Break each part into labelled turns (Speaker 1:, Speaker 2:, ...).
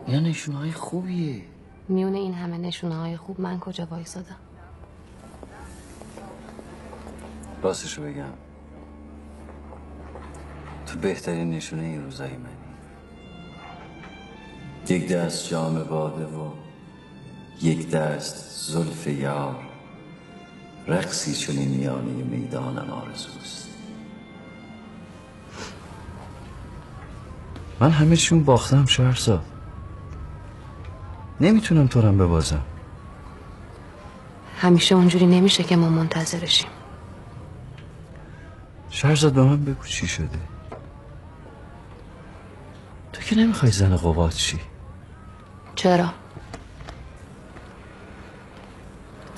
Speaker 1: اینا نشونه‌های خوبیه.
Speaker 2: میونه این همه نشونه‌های خوب من کجا وایسادم؟
Speaker 1: راستشو بگم تو بهترین نشونه این روزای منی. یک دست جام باده و یک دست زلف یار، رقصی چنین میانه میدانم آرزوست. من همه چیون باختم شهرزاد، نمیتونم تو رم ببازم.
Speaker 2: همیشه اونجوری نمیشه که ما منتظرشیم.
Speaker 1: شهرزاد به من بگو چی شده؟ تو که نمیخوای زن قباد چی؟
Speaker 2: چرا؟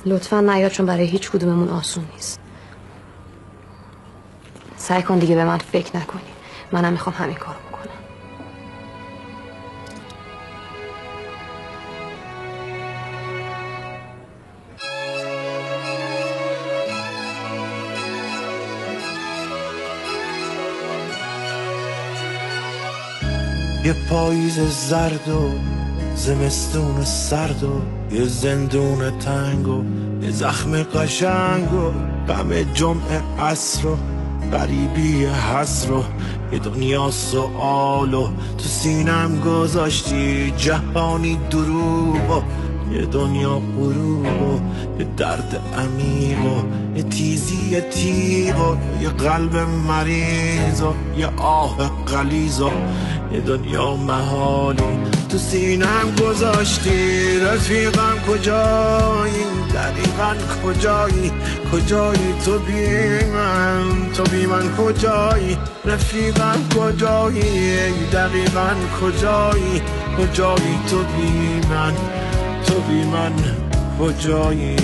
Speaker 2: لطفا نیا، چون برای هیچ کدوممون آسون نیست. سعی کن دیگه به من فکر نکنی. منم میخوام همین کارو بکنم.
Speaker 3: یه پاییز زرد و زمستون سرد و یه زندون تنگ و یه زخم قشنگ و غم جمعه عصر و غریبی حسر و یه دنیا سؤال و تو سینم گذاشتی جهانی دروغ و یه دنیا غروب و یه درد عمیق و یه تیزی تیغ و یه قلب مریض و یه آه غلیظ و یه دنیا محالی تو سینم گذاشتی. رفیقم کجایی؟ دقیقا کجایی؟ کجایی تو بی من؟ تو بی من کجایی؟ رفیقم کجایی؟ دقیقا کجایی؟ کجایی تو بی من؟ تو بی من کجایی؟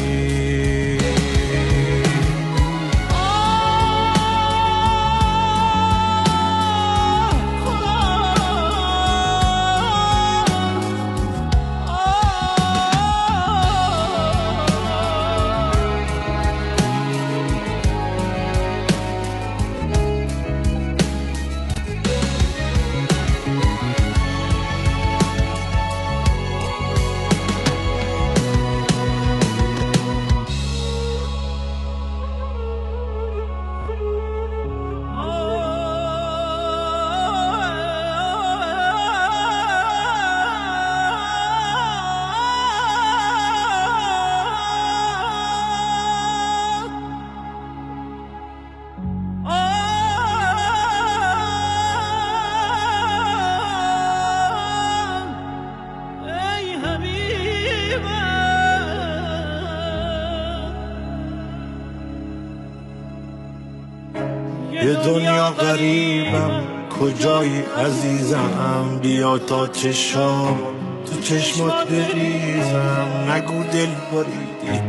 Speaker 3: یه دنیا غریبم کجایی عزیزم؟ بیا تا چشام تو چشمات بریزم. نگو دل بریدی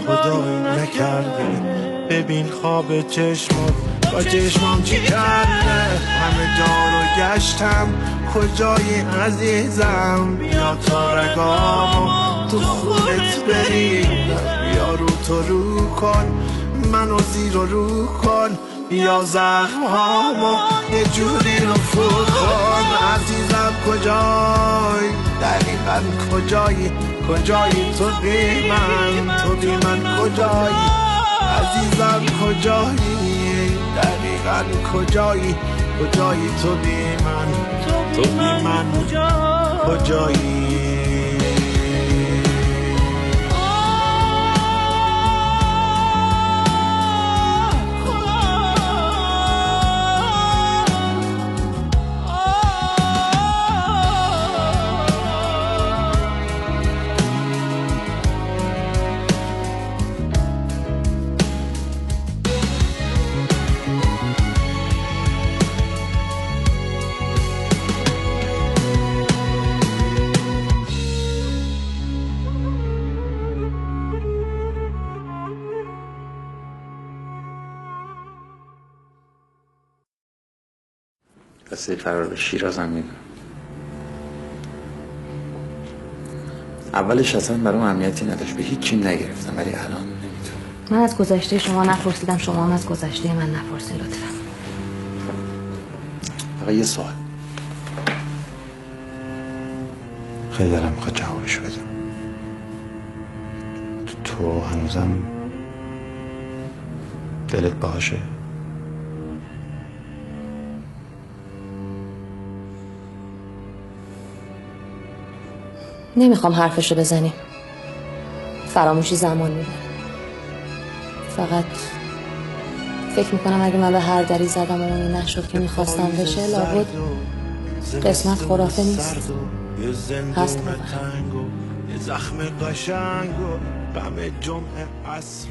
Speaker 3: خدایی نکرده، ببین خواب چشمات با چشمام چی کرده. همه جا رو گشتم کجایی عزیزم؟ بیا تا رگامو تو خونت بریدم. بیا رو تو رو کن منو زیر و رو کن، بیا زخمهامو یه جوری رفو کن. عزیزم کجایی؟ دقیقا کجایی؟ کجایی تو بی من؟ تو بی من کجایی؟ عزیزم کجایی؟ دقیقا کجایی؟ کجایی تو بی من؟ تو بی من کجایی؟
Speaker 4: قصه فرار به شیراز هم میگم. اولش اصلا برام اهمیتی نداشت، به هیچی نگرفتم، ولی الان نمیتونم.
Speaker 2: من از گذشته شما نپرسیدم، شما هم از گذشته من نپرسید لطفا.
Speaker 4: فقط یه سوال، خیلی دلم میخواد جوابش بدم. تو هنوزم دلت باشه؟
Speaker 2: نمیخوام حرفشو بزنیم. فراموشی زمان میبره. فقط فکر میکنم اگه من به هر دری زدم و اونی نشد که میخواستم بشه، لابد قسمت خرافه نیست. هست
Speaker 3: یه زخم قشنگ و غم جمعه عصر